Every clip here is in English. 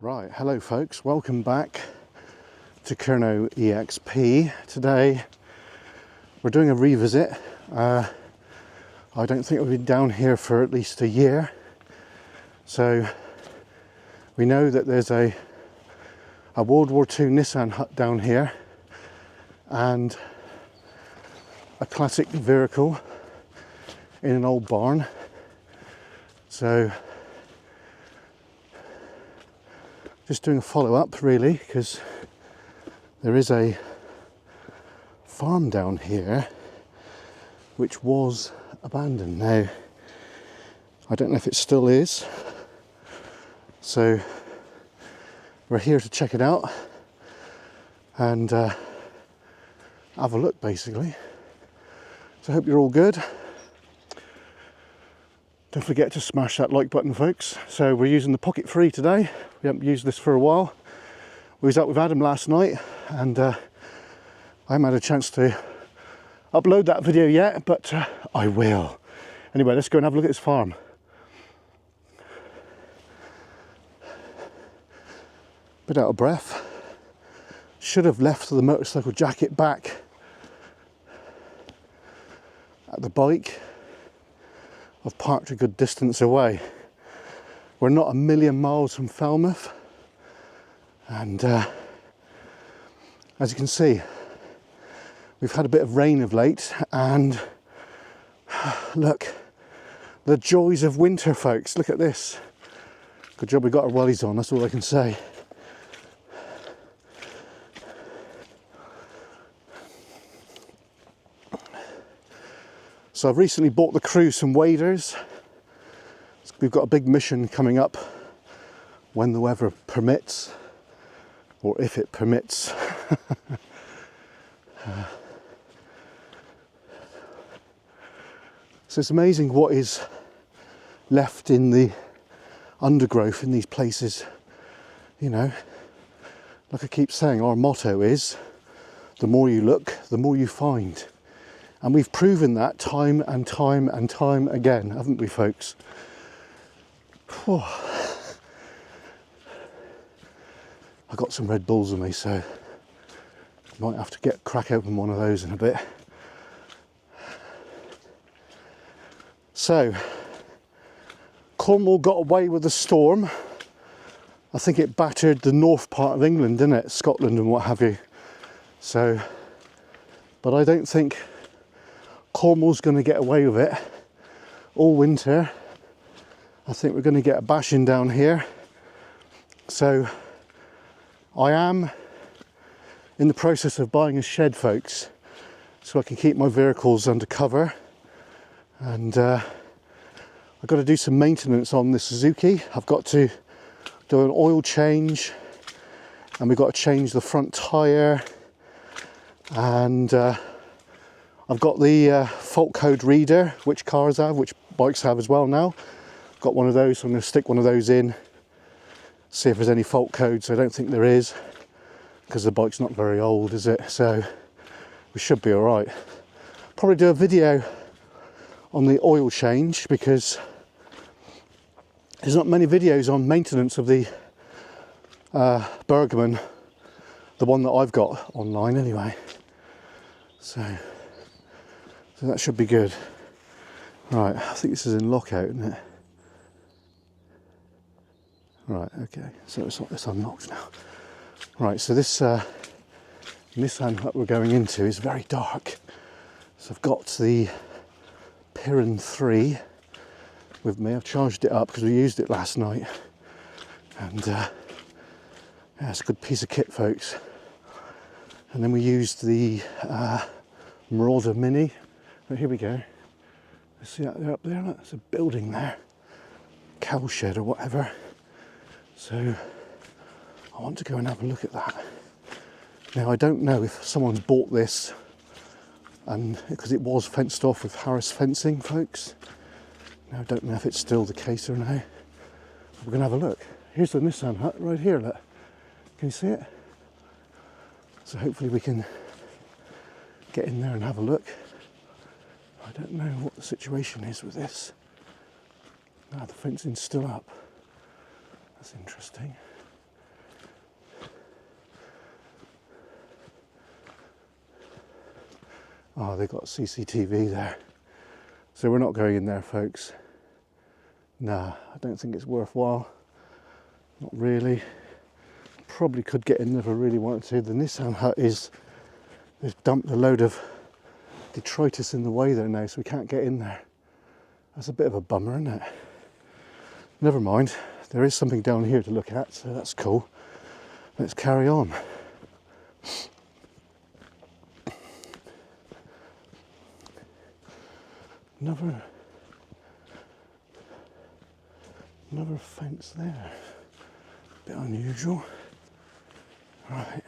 Right, hello folks, welcome back to Kerno EXP. Today we're doing a revisit. I don't think we've been down here for at least a year. So we know that there's a World War II Nissan hut down here and a classic vehicle in an old barn. So just doing a follow-up really, because there is a farm down here which was abandoned. Now I don't know if it still is, so we're here to check it out and have a look basically. So I hope you're all good. Don't forget to smash that like button, folks. So we're using the Pocket 3 today. We haven't used this for a while. We was out with Adam last night and I haven't had a chance to upload that video yet, but I will. Anyway, let's go and have a look at this farm. Bit out of breath. Should have left the motorcycle jacket back at the bike. I've parked a good distance away. We're not a million miles from Falmouth, and as you can see, we've had a bit of rain of late, and look, the joys of winter, folks. Look at this. Good job we got our wellies on, that's all I can say. So I've recently bought the crew some waders. We've got a big mission coming up when the weather permits, or if it permits. So it's amazing what is left in the undergrowth in these places. You know, like I keep saying, our motto is, the more you look, the more you find. And we've proven that time and time and time again, haven't we, folks? Whew. I got some Red Bulls with me, so I might have to crack open one of those in a bit. So, Cornwall got away with the storm. I think it battered the north part of England, didn't it? Scotland and what have you. So, but I don't think Cornwall's going to get away with it all winter. I think we're going to get a bashing down here. So I am in the process of buying a shed, folks, so I can keep my vehicles under cover. And I've got to do some maintenance on the Suzuki. I've got to do an oil change, and we've got to change the front tyre, and I've got the fault code reader, which cars have, which bikes have as well now. Got one of those, so I'm going to stick one of those in, see if there's any fault codes. I don't think there is, because the bike's not very old, is it? So we should be all right. Probably do a video on the oil change, because there's not many videos on maintenance of the Bergman, the one that I've got online anyway. So that should be good. Right, I think this is in lockout, isn't it? Right, okay, so it's unlocked now. Right, so this Nissan that we're going into is very dark. So I've got the Piran 3 with me. I've charged it up because we used it last night. And yeah, it's a good piece of kit, folks. And then we used the Marauder Mini. But here we go. See that there up there? Look, there's a building there. Cow shed or whatever. So I want to go and have a look at that. Now I don't know if someone's bought this, and because it was fenced off with Harris fencing, folks. Now I don't know if it's still the case or no. We're going to have a look. Here's the Nissan hut right here, look. Can you see it? So hopefully we can get in there and have a look. I don't know what the situation is with this. Ah, the fencing's still up. That's interesting. Oh, they got CCTV there. So we're not going in there, folks. Nah, I don't think it's worthwhile. Not really. Probably could get in if I really wanted to. The Nissan hut they've dumped a load of detritus in the way there now, so we can't get in there. That's a bit of a bummer, isn't it? Never mind. There is something down here to look at, so that's cool. Let's carry on. Another fence there. Bit unusual. Right.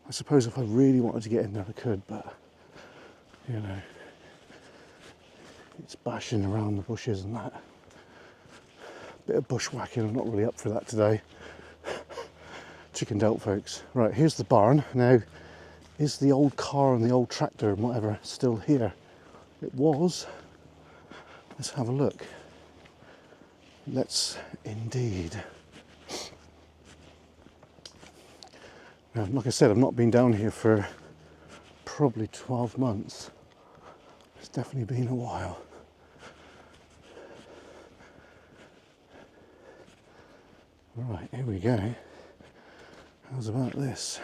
I suppose if I really wanted to get in there I could, but you know, it's bashing around the bushes and that. Bit of bushwhacking, I'm not really up for that today. Chickened out, folks. Right, here's the barn. Now, is the old car and the old tractor and whatever still here? It was. Let's have a look. Let's indeed. Now, like I said, I've not been down here for probably 12 months. It's definitely been a while. Right, here we go. How's about this?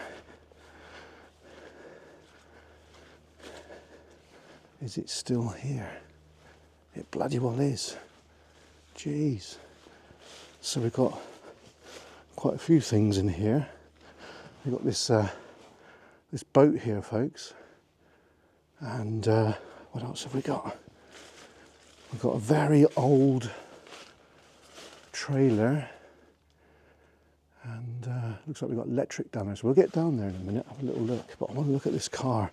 Is it still here? It bloody well is. Jeez. So we've got quite a few things in here. We've got this this boat here, folks. And what else have we got? We've got a very old trailer. And looks like we've got electric down there. So we'll get down there in a minute, have a little look. But I want to look at this car.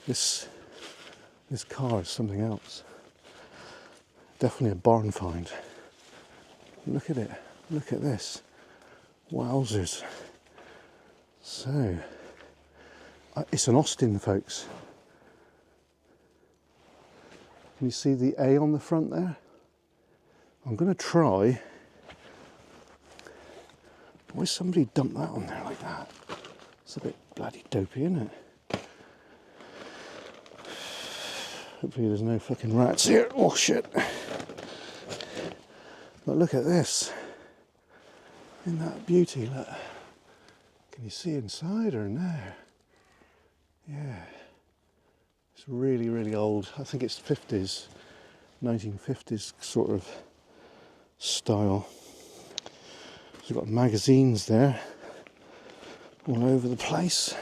This car is something else. Definitely a barn find. Look at it. Look at this. Wowzers. So, it's an Austin, folks. Can you see the A on the front there? I'm going to try. Why somebody dumped that on there like that? It's a bit bloody dopey, isn't it? Hopefully there's no fucking rats here. Oh shit. But look at this. Isn't that beauty? Look. Can you see inside or no? Yeah. It's really, really old. I think it's 50s, 1950s sort of style. So we've got magazines there all over the place,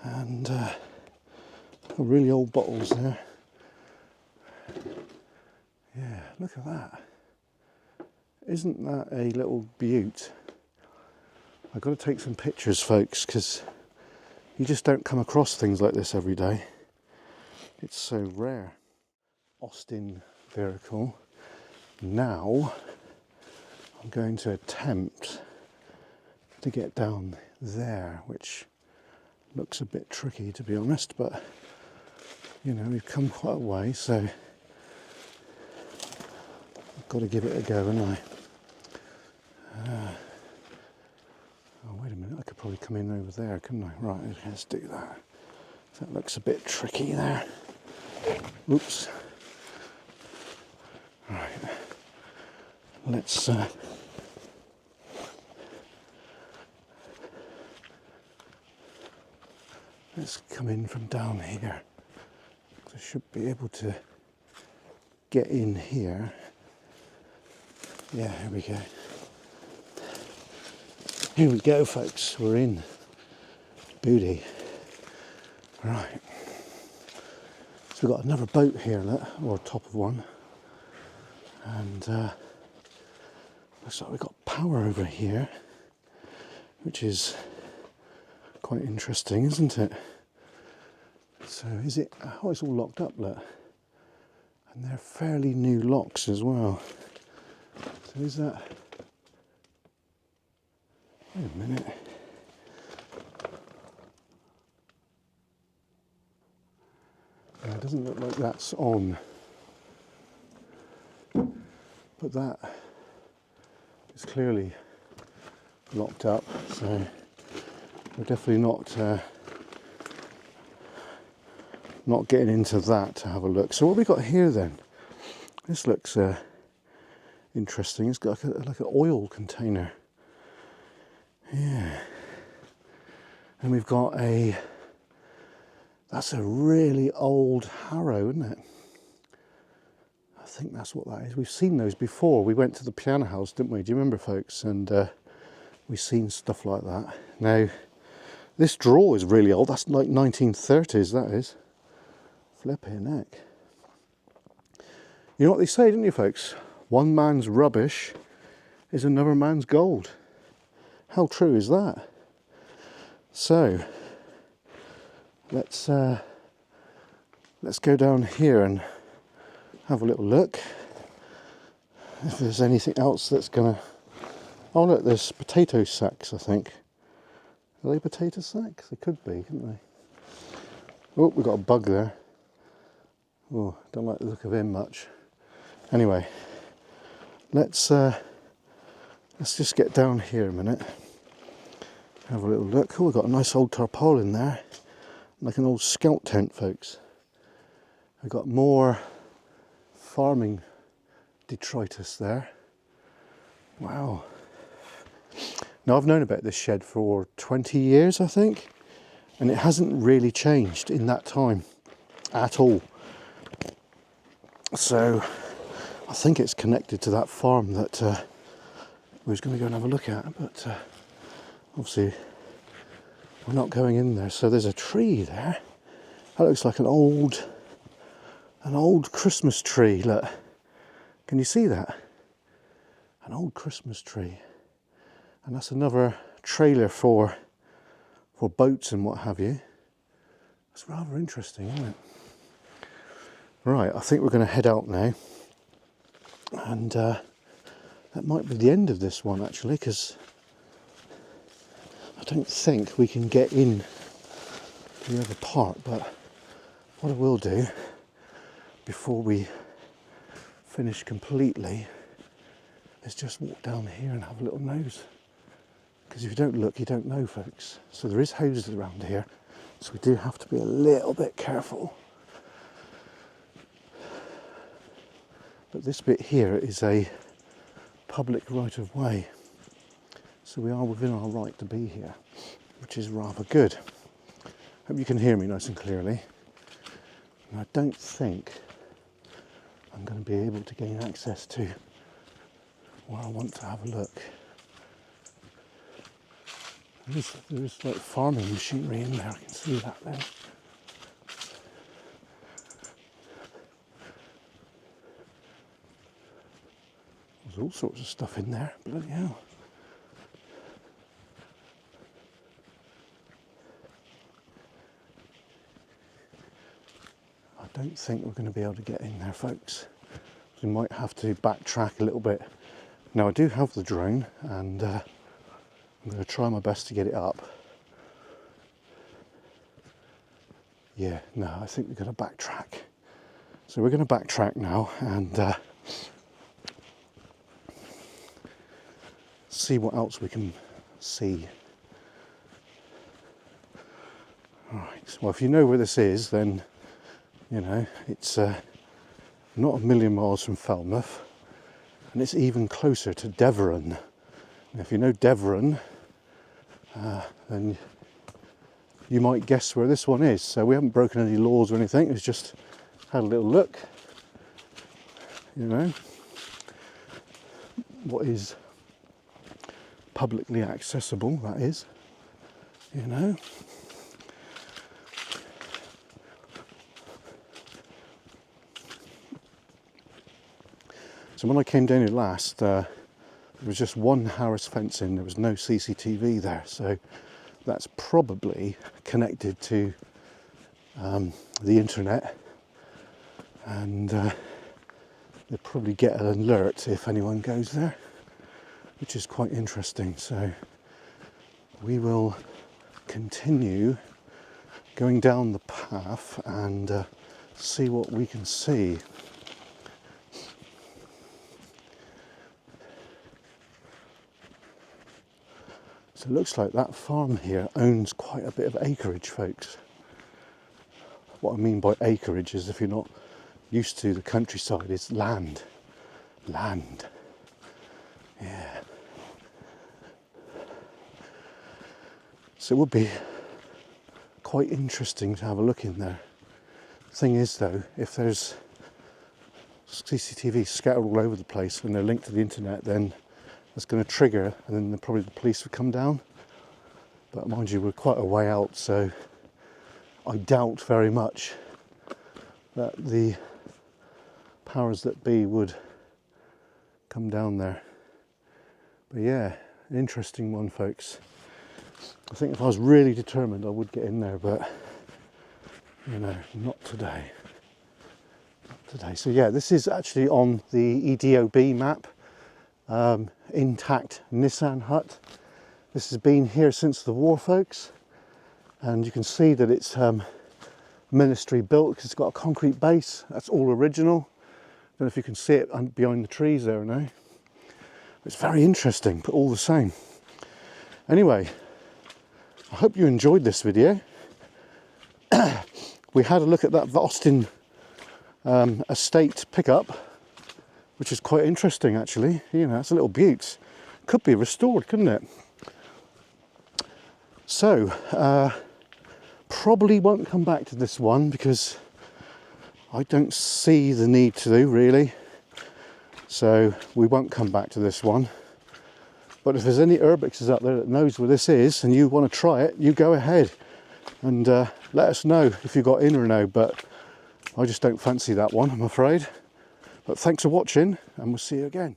and really old bottles there. Yeah, look at that. Isn't that a little beaut? I've got to take some pictures, folks, because you just don't come across things like this every day. It's so rare. Austin vehicle. Now I'm going to attempt to get down there, which looks a bit tricky, to be honest, but you know, we've come quite a way, so I've got to give it a go, haven't I? Oh, wait a minute, I could probably come in over there, couldn't I? Right, let's do that. That looks a bit tricky there. Oops. Right. Let's come in from down here. I should be able to get in here. Yeah, here we go. Here we go, folks. We're in. Booty. Right. So we've got another boat here, look, or top of one. And looks like we've got power over here, which is quite interesting, isn't it? So is it? Oh, it's all locked up, look. And they're fairly new locks as well. So is that? Wait a minute. It doesn't look like that's on. But that is clearly locked up, so we're definitely not not getting into that to have a look. So what we got here then? This looks interesting. It's got like an oil container. Yeah. And we've got that's a really old harrow, isn't it? I think that's what that is. We've seen those before. We went to the piano house, didn't we? Do you remember, folks? And we've seen stuff like that. Now, this drawer is really old. That's like 1930s, that is. Flipping heck. You know what they say, didn't you, folks? One man's rubbish is another man's gold. How true is that? So, let's go down here and have a little look. If there's anything else that's gonna... Oh look, there's potato sacks, I think. Are they potato sacks? They could be, couldn't they? Oh, we've got a bug there. Oh, don't like the look of him much. Anyway, let's just get down here a minute. Have a little look. Oh, we've got a nice old tarpaulin there. Like an old scout tent, folks. We've got more farming detritus there. Wow. Now, I've known about this shed for 20 years, I think, and it hasn't really changed in that time at all. So I think it's connected to that farm that we was going to go and have a look at, but obviously we're not going in there. So there's a tree there. That looks like an old Christmas tree. Look, can you see that? An old Christmas tree. And that's another trailer for boats and what have you. It's rather interesting, isn't it? Right, I think we're going to head out now. And that might be the end of this one, actually, because I don't think we can get in to the other part. But what I will do, before we finish completely, is just walk down here and have a little nose. Because if you don't look, you don't know, folks. So there is houses around here, so we do have to be a little bit careful. But this bit here is a public right of way, so we are within our right to be here, which is rather good. Hope you can hear me nice and clearly. And I don't think I'm going to be able to gain access to where I want to have a look. There is like farming machinery in there, I can see that there. There's all sorts of stuff in there, bloody hell. I don't think we're going to be able to get in there, folks. We might have to backtrack a little bit. Now I do have the drone, and I'm going to try my best to get it up. Yeah, no, I think we're going to backtrack. So we're going to backtrack now and see what else we can see. Alright, well, if you know where this is, then, you know, it's not a million miles from Falmouth, and it's even closer to Devon. And if you know Devon, then you might guess where this one is. So we haven't broken any laws or anything, it's just had a little look, you know, what is publicly accessible, that is, you know. So when I came down here last, there was just one Harris fencing, there was no CCTV there, so that's probably connected to the internet, and they'll probably get an alert if anyone goes there, which is quite interesting. So we will continue going down the path and see what we can see. So it looks like that farm here owns quite a bit of acreage, folks. what I mean by acreage is, if you're not used to the countryside, it's land. Land. Yeah. So it would be quite interesting to have a look in there. Thing is though, if there's CCTV scattered all over the place and they're linked to the internet, then that's going to trigger, and then probably the police would come down. But mind you, we're quite a way out, so I doubt very much that the powers that be would come down there. But yeah, an interesting one, folks. I think if I was really determined, I would get in there, but you know, not today. Not today. So yeah, this is actually on the EDOB map. Intact Nissan hut. This has been here since the war, folks, and you can see that it's ministry built because it's got a concrete base. That's all original. I don't know if you can see it behind the trees there now. It's very interesting, but all the same. Anyway, I hope you enjoyed this video. We had a look at that Austin estate pickup, which is quite interesting actually. You know, it's a little beaut. Could be restored, couldn't it? So, probably won't come back to this one because I don't see the need to really. So we won't come back to this one. But if there's any urbexes out there that knows where this is and you want to try it, you go ahead and let us know if you got in or no. But I just don't fancy that one, I'm afraid. But thanks for watching, and we'll see you again.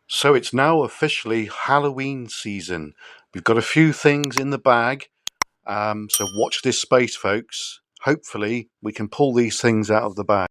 So it's now officially Halloween season. We've got a few things in the bag, so watch this space, folks. Hopefully we can pull these things out of the bag.